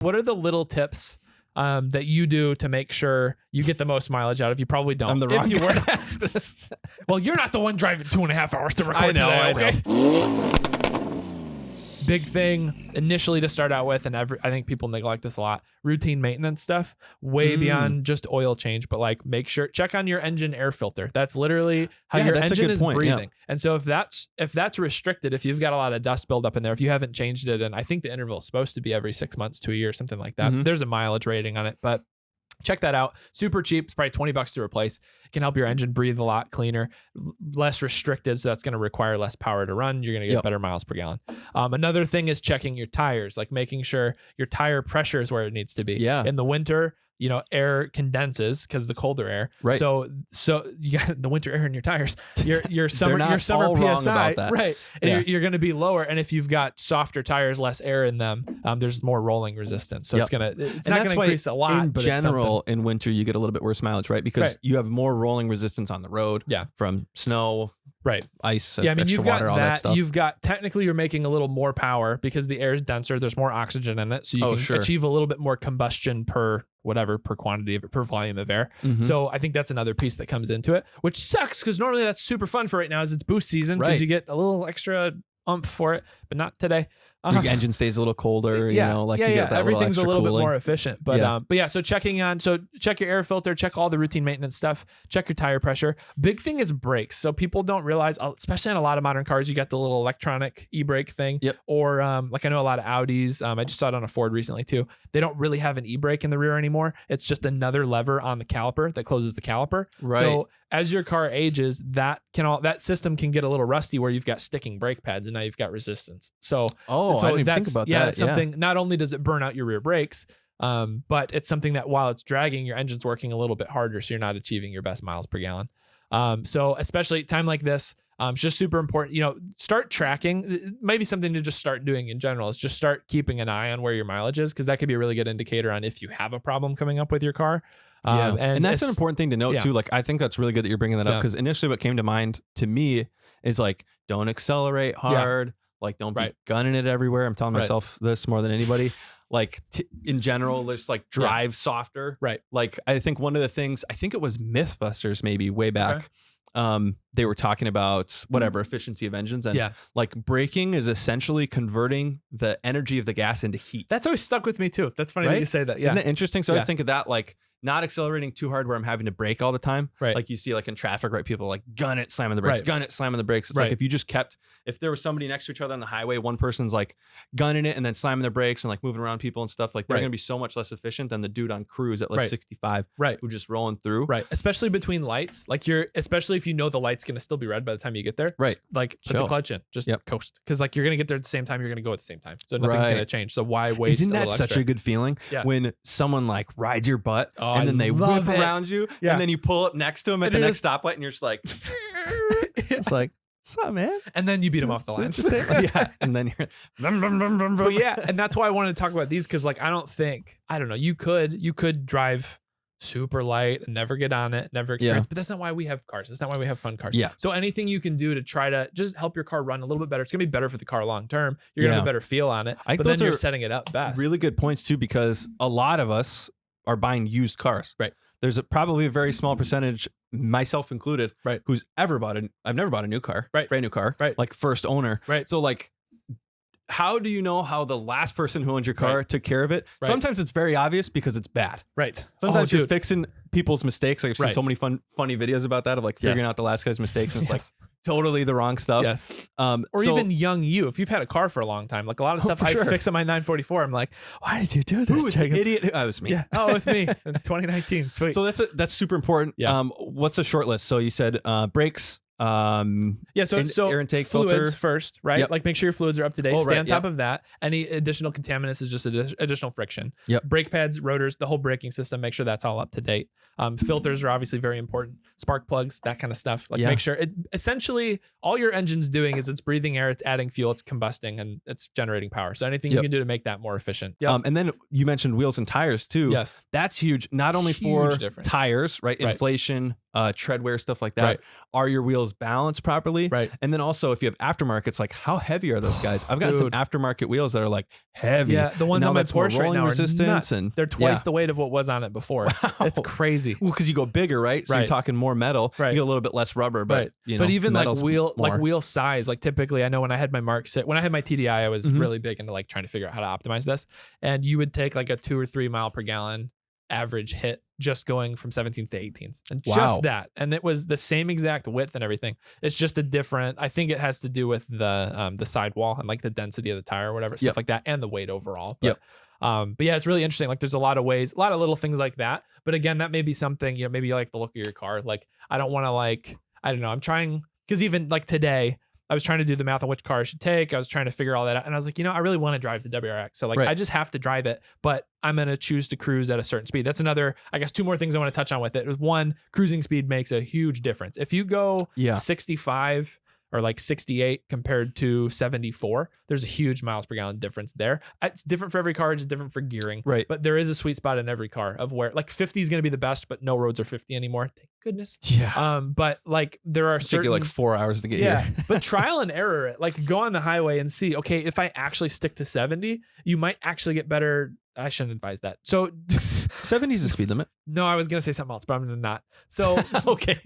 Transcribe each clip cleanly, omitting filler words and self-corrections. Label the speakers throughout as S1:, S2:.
S1: What are the little tips that you do to make sure you get the most mileage out of? You probably don't.
S2: I'm the wrong
S1: if you
S2: guy
S1: were
S2: to ask this.
S1: Well, you're not the one driving 2.5 hours to record
S2: I know,
S1: today, okay? Big thing initially to start out with, and I think people neglect this a lot, routine maintenance stuff, way beyond just oil change, but like make sure, check on your engine air filter. That's literally how your engine is breathing. And so if that's restricted, if you've got a lot of dust buildup in there, if you haven't changed it, and I think the interval is supposed to be every 6 months to a year, something like that, there's a mileage rating on it, but check that out. Super cheap. It's probably $20 to replace. It can help your engine breathe a lot cleaner, less restricted. So that's going to require less power to run. You're going to get better miles per gallon. Another thing is checking your tires, like making sure your tire pressure is where it needs to be.
S2: Yeah.
S1: In the winter, air condenses because the colder air.
S2: Right.
S1: So you got the winter air in your tires. Your summer
S2: all
S1: PSI,
S2: wrong about that.
S1: right?
S2: Yeah.
S1: And you're going to be lower. And if you've got softer tires, less air in them, there's more rolling resistance. So it's not going to increase a lot.
S2: In general, in winter, you get a little bit worse mileage, right? Because you have more rolling resistance on the road.
S1: Yeah.
S2: From snow.
S1: Right.
S2: Ice,
S1: yeah, I mean, you've got
S2: water, all that stuff.
S1: You've got, technically you're making a little more power because the air is denser. There's more oxygen in it. So you can achieve a little bit more combustion per quantity of it, per volume of air. So I think that's another piece that comes into it, which sucks because normally that's super fun for right now is it's boost season because you get a little extra oomph for it, but not today.
S2: Your engine stays a little colder, you get that
S1: everything's a little bit
S2: cooling.
S1: more efficient. But so check your air filter, check all the routine maintenance stuff, check your tire pressure. Big thing is brakes. So people don't realize, especially in a lot of modern cars, you got the little electronic e-brake thing.
S2: Yep.
S1: Or like I know a lot of Audis, I just saw it on a Ford recently too. They don't really have an e-brake in the rear anymore. It's just another lever on the caliper that closes the caliper.
S2: Right.
S1: So as your car ages, that system can get a little rusty where you've got sticking brake pads and now you've got resistance. So
S2: I didn't even think about that.
S1: It's something, not only does it burn out your rear brakes, but it's something that while it's dragging, your engine's working a little bit harder, so you're not achieving your best miles per gallon. So especially time like this, it's just super important. Start tracking. Maybe something to just start doing in general is just start keeping an eye on where your mileage is, because that could be a really good indicator on if you have a problem coming up with your car.
S2: And that's an important thing to note too. Like, I think that's really good that you're bringing that up, because initially what came to mind to me is like, don't accelerate hard. Like, don't be gunning it everywhere. I'm telling myself this more than anybody. Like, in general, just like drive softer. Right. Like, I think one of the things, I think it was Mythbusters maybe way back. They were talking about efficiency of engines, and like braking is essentially converting the energy of the gas into heat.
S1: That's always stuck with me too. That's funny that you say that. Yeah.
S2: Isn't that interesting? So I was thinking that, like, not accelerating too hard where I'm having to brake all the time. Right. Like you see like in traffic, right? People like gun it, slamming the brakes, gun it, slamming the brakes. It's like if you just if there was somebody next to each other on the highway, one person's like gunning it and then slamming their brakes and like moving around people and stuff, like they're going to be so much less efficient than the dude on cruise at like 65 who's just rolling through. Right.
S1: Especially between lights. Like especially if you know the light's going to still be red by the time you get there. Right. Just, like put the clutch in, just coast. Cause like you're going to get there at the same time. You're going to go at the same time. So nothing's going to change. So why waste?
S2: Isn't that such a good feeling when someone like rides your butt and then they whip around you and then you pull up next to him at the next stoplight and you're just like, it's like, what's up, man?
S1: And then you beat him off the line.
S2: And then you're
S1: and that's why I wanted to talk about these, because like I don't know, you could drive super light and never get on it, never experience, but that's not why we have cars. That's not why we have fun cars. Yeah. So anything you can do to try to just help your car run a little bit better, it's gonna be better for the car long term. You're gonna have a better feel on it. But then you're setting it up best.
S2: Really good points too, because a lot of us are buying used cars. Right. There's probably a very small percentage, myself included, who's I've never bought a new car, brand new car, like first owner. Right. So like, how do you know how the last person who owned your car took care of it? Sometimes it's very obvious because it's bad. Right. Sometimes you're fixing people's mistakes. Like I've seen so many funny videos about that, of like figuring out the last guy's mistakes. And it's like totally the wrong stuff. Yes.
S1: Or even young you, if you've had a car for a long time, like a lot of stuff I fix on my 944. I'm like, why did you do this?
S2: Who was the idiot? Oh, it was me.
S1: Yeah. Oh, it was me in 2019. Sweet.
S2: So that's super important. Yeah. What's a short list? So you said brakes.
S1: So
S2: air intake
S1: fluids
S2: filter
S1: first, right? Yep. Like make sure your fluids are up to date. Stay on top of that. Any additional contaminants is just additional friction. Yep. Brake pads, rotors, the whole braking system, make sure that's all up to date. Filters are obviously very important. Spark plugs, that kind of stuff. Like make sure essentially all your engine's doing is it's breathing air, it's adding fuel, it's combusting, and it's generating power. So anything you can do to make that more efficient. Yep.
S2: And then you mentioned wheels and tires too.
S1: Yes.
S2: That's huge. Not only for tires, right? Inflation, tread wear, stuff like that.
S1: Right.
S2: Are your wheels balanced properly?
S1: Right.
S2: And then also if you have aftermarkets, like how heavy are those guys? I've gotten some aftermarket wheels that are like heavy.
S1: Yeah, the ones on my Porsche right now are nuts.
S2: And
S1: they're twice the weight of what was on it before. Wow. It's crazy.
S2: Well, because you go bigger, right? So you're talking more metal.
S1: Right.
S2: You get a little bit less rubber, but you know,
S1: but even like wheel size, like typically, I know when I had my Mark 6, when I had my TDI, I was really big into like trying to figure out how to optimize this. And you would take like a 2 or 3 mile per gallon average hit just going from 17s to 18s, and just that, and it was the same exact width and everything. It's just a different, I think it has to do with the sidewall and like the density of the tire or whatever, stuff like that, and the weight overall. But yeah, it's really interesting. Like there's a lot of ways, a lot of little things like that. But again, that may be something, you know, maybe you like the look of your car. Like I don't want to like, I don't know, I'm trying, because even like today I was trying to do the math on which car I should take. I was trying to figure all that out. And I was like, you know, I really want to drive the WRX. So like, I just have to drive it, but I'm going to choose to cruise at a certain speed. That's another, I guess, 2 more things I want to touch on with it. One, cruising speed makes a huge difference. If you go 65 or like 68 compared to 74, there's a huge miles per gallon difference there. It's different for every car. It's different for gearing.
S2: Right.
S1: But there is a sweet spot in every car of where like 50 is going to be the best, but no roads are 50 anymore. Thank goodness.
S2: Yeah.
S1: But like there are certain,
S2: take you like 4 hours to get here.
S1: But trial and error it. Like go on the highway and see, okay, if I actually stick to 70, you might actually get better. I shouldn't advise that. So
S2: 70 is the speed limit.
S1: No, I was going to say something else, but I'm going to not. So
S2: okay.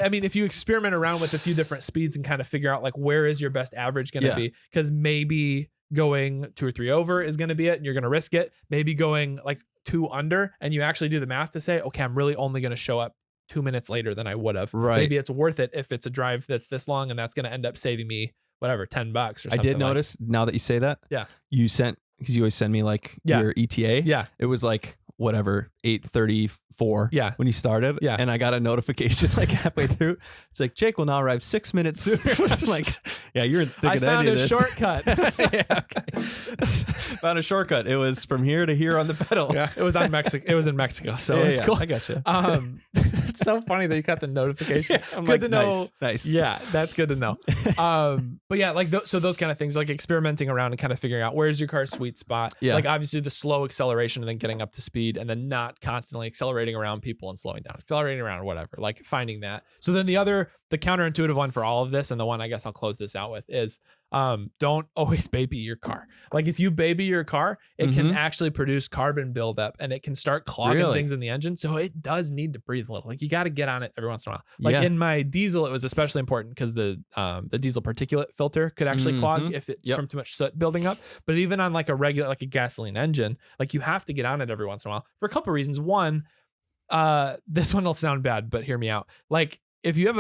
S1: I mean, if you experiment around with a few different speeds and kind of figure out like where is your best average going to be, because maybe going 2 or 3 over is going to be it and you're going to risk it. Maybe going like 2 under and you actually do the math to say, okay, I'm really only going to show up 2 minutes later than I would have.
S2: Right.
S1: Maybe it's worth it if it's a drive that's this long and that's going to end up saving me whatever, $10 or something.
S2: I did notice now that you say that.
S1: Yeah.
S2: You sent, because you always send me like your ETA.
S1: Yeah.
S2: It was like whatever, 8:34.
S1: Yeah.
S2: When you started.
S1: Yeah.
S2: And I got a notification like halfway through. It's like, Jake will now arrive 6 minutes sooner. It's like, yeah, you're sticking to any of this.
S1: I found a shortcut.
S2: Yeah, okay. Found a shortcut. It was from here to here on the pedal.
S1: Yeah. It was on Mexico. It was in Mexico. So it's cool.
S2: I got you.
S1: It's so funny that you got the notification.
S2: I'm
S1: good
S2: like,
S1: to know.
S2: Nice.
S1: Yeah, that's good to know. But yeah, like so those kind of things, like experimenting around and kind of figuring out where's your car's sweet spot.
S2: Yeah.
S1: Like obviously the slow acceleration and then getting up to speed and then not constantly accelerating around people and slowing down, accelerating around or whatever, like finding that. So then the counterintuitive one for all of this, and the one I guess I'll close this out with is, don't always baby your car. Like if you baby your car, it can actually produce carbon buildup and it can start clogging things in the engine. So it does need to breathe a little. Like you got to get on it every once in a while. Like in my diesel, it was especially important because the diesel particulate filter could actually clog if it from too much soot building up. But even on like a regular, like a gasoline engine, like you have to get on it every once in a while for a couple of reasons. One, this one will sound bad, but hear me out. Like if you have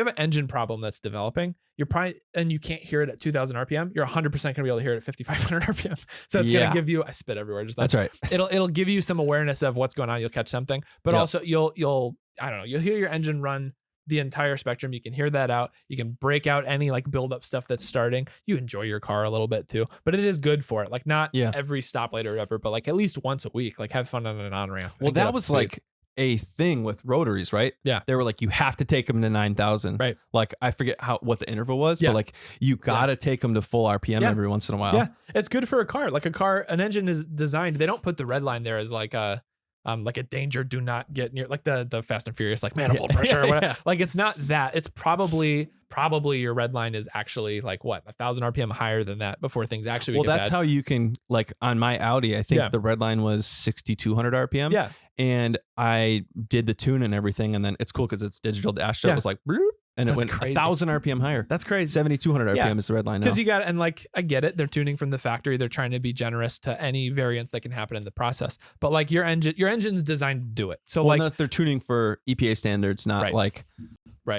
S1: an engine problem that's developing, you're probably, and you can't hear it at 2000 RPM, you're 100% going to be able to hear it at 5500 RPM. So it's going to give you, I spit everywhere. Just
S2: that's right.
S1: It'll give you some awareness of what's going on. You'll catch something, but also you'll, I don't know, you'll hear your engine run the entire spectrum. You can hear that out. You can break out any like buildup stuff that's starting. You enjoy your car a little bit too, but it is good for it. Like not every stoplight or whatever, but like at least once a week, like have fun on an on-ramp.
S2: Well, that was like a thing with rotaries, right?
S1: Yeah.
S2: They were like, you have to take them to 9,000.
S1: Right.
S2: Like, I forget what the interval was, but like, you got to take them to full RPM every once in a while.
S1: Yeah. It's good for a car. Like an engine is designed, they don't put the red line there as like a danger, do not get near, like the Fast and Furious, like manifold pressure or whatever. Yeah. Like it's not that. It's probably your red line is actually like 1,000 RPM higher than that before things actually get
S2: that's
S1: bad.
S2: how you can, like on my Audi, I think the red line was 6,200 RPM.
S1: Yeah.
S2: And I did the tune and everything. And then it's cool because it's digital dash. So it was like, and it went 1,000 RPM higher.
S1: That's crazy.
S2: 7,200 RPM is the red line now.
S1: Because you got, and like, I get it. They're tuning from the factory. They're trying to be generous to any variance that can happen in the process. But like your engine's designed to do it. So
S2: they're tuning for EPA standards, not like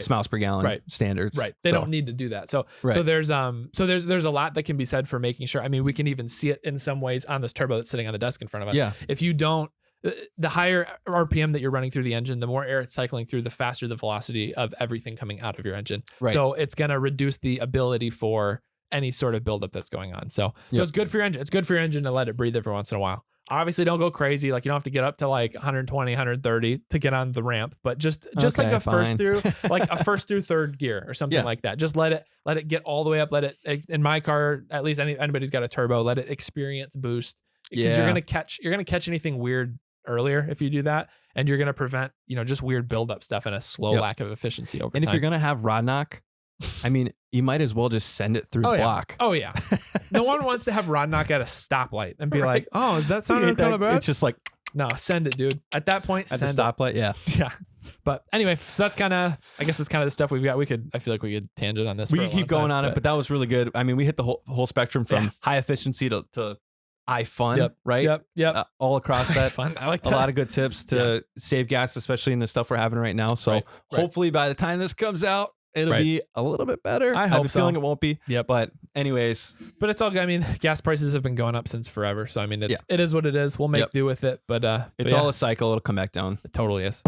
S2: miles per gallon standards.
S1: Right. They don't need to do that. So there's a lot that can be said for making sure. I mean, we can even see it in some ways on this turbo that's sitting on the desk in front of us.
S2: Yeah.
S1: If you don't, the higher RPM that you're running through the engine, the more air it's cycling through, the faster the velocity of everything coming out of your engine. Right. So it's going to reduce the ability for any sort of buildup that's going on. So it's good for your engine. It's good for your engine to let it breathe every once in a while. Obviously, don't go crazy. Like you don't have to get up to like 120, 130 to get on the ramp, but just like a first through third gear or something like that. Just let it get all the way up. Let it, in my car, at least anybody who's got a turbo, let it experience boost. Because you're gonna catch anything weird earlier if you do that, and you're going to prevent, just weird buildup stuff and a slow lack of efficiency over time.
S2: And if you're going to have rod knock, I mean, you might as well just send it through the block.
S1: Oh yeah. No one wants to have rod knock at a stoplight and be like, oh, is that sounding kind of bad?
S2: It's just like,
S1: no, send it, dude. At that point,
S2: at the stoplight. Yeah.
S1: Yeah. But anyway, so that's kind of, I guess that's kind of the stuff we've got. I feel like we could tangent on this.
S2: We could keep going on it, but that was really good. I mean, we hit the whole spectrum from high efficiency to fun, right?
S1: Yep.
S2: All across that.
S1: Fun. I like that.
S2: A lot of good tips to save gas, especially in the stuff we're having right now. So hopefully by the time this comes out, it'll be a little bit better.
S1: I
S2: have a feeling it won't be.
S1: Yep.
S2: But anyways.
S1: But it's all good. I mean, gas prices have been going up since forever. So I mean, it is what it is. We'll make do with it. But
S2: it's all a cycle. It'll come back down.
S1: It totally is.